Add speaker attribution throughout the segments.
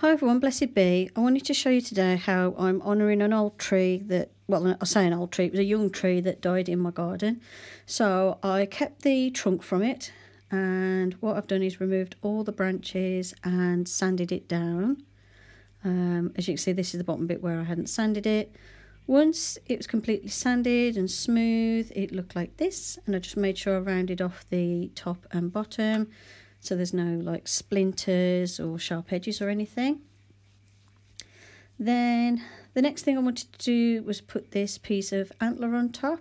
Speaker 1: Hi everyone, blessed be. I wanted to show you today how I'm honouring an old tree that, well, I say an old tree, it was a young tree that died in my garden. So I kept the trunk from it, and what I've done is removed all the branches and sanded it down. As you can see, this is the bottom bit where I hadn't sanded it. Once it was completely sanded and smooth, it looked like this, and I just made sure I rounded off the top and bottom so there's no like splinters or sharp edges or anything. Then the next thing I wanted to do was put this piece of antler on top,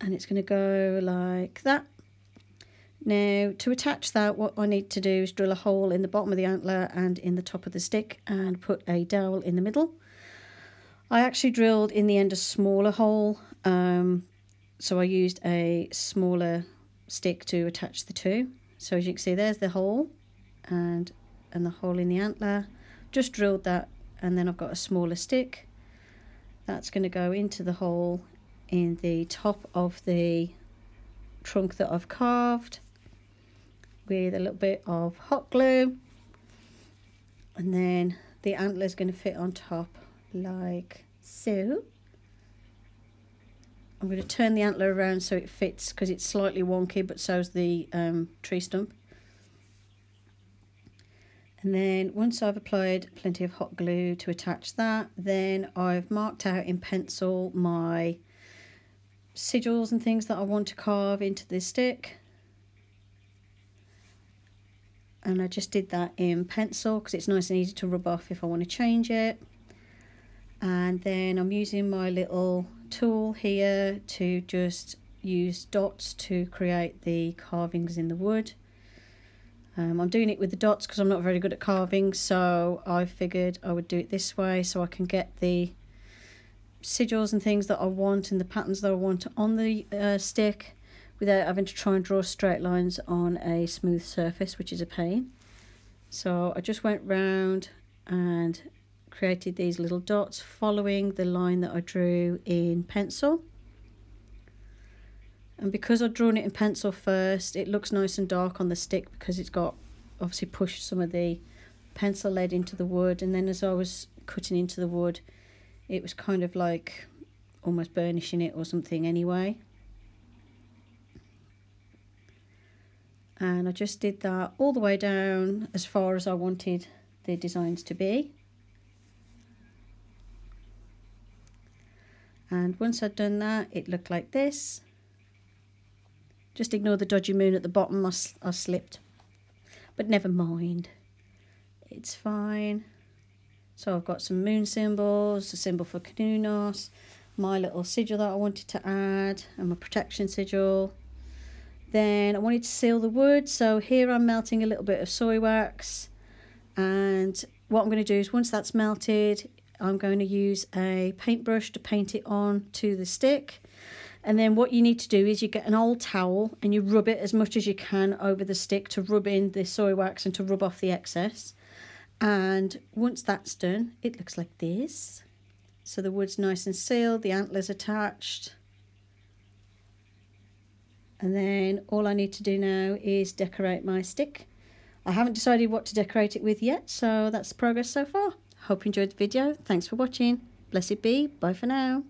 Speaker 1: and it's going to go like that. Now to attach that, what I need to do is drill a hole in the bottom of the antler and in the top of the stick and put a dowel in the middle. I actually drilled in the end a smaller hole, so I used a smaller stick to attach the two. So as you can see, there's the hole and the hole in the antler. Just drilled that, and then I've got a smaller stick that's going to go into the hole in the top of the trunk that I've carved with a little bit of hot glue, and then the antler is going to fit on top like so. I'm going to turn the antler around so it fits, because it's slightly wonky, but so's the tree stump. And then once I've applied plenty of hot glue to attach that, then I've marked out in pencil my sigils and things that I want to carve into this stick. And I just did that in pencil because it's nice and easy to rub off if I want to change it. And then I'm using my little tool here to just use dots to create the carvings in the wood. I'm doing it with the dots because I'm not very good at carving, so I figured I would do it this way so I can get the sigils and things that I want and the patterns that I want on the stick without having to try and draw straight lines on a smooth surface, which is a pain. So I just went round and created these little dots following the line that I drew in pencil. And because I've drawn it in pencil first, it looks nice and dark on the stick because it's got obviously pushed some of the pencil lead into the wood, and then as I was cutting into the wood it was kind of like almost burnishing it or something anyway. And I just did that all the way down as far as I wanted the designs to be. And once I'd done that, it looked like this. Just ignore the dodgy moon at the bottom, I slipped. But never mind, it's fine. So I've got some moon symbols, a symbol for Canunos, my little sigil that I wanted to add, and my protection sigil. Then I wanted to seal the wood, so here I'm melting a little bit of soy wax. And what I'm going to do is once that's melted, I'm going to use a paintbrush to paint it on to the stick. And then what you need to do is you get an old towel and you rub it as much as you can over the stick to rub in the soy wax and to rub off the excess. And once that's done, it looks like this. So the wood's nice and sealed, the antler's attached. And then all I need to do now is decorate my stick. I haven't decided what to decorate it with yet, so that's the progress so far. Hope you enjoyed the video. Thanks for watching. Blessed be. Bye for now.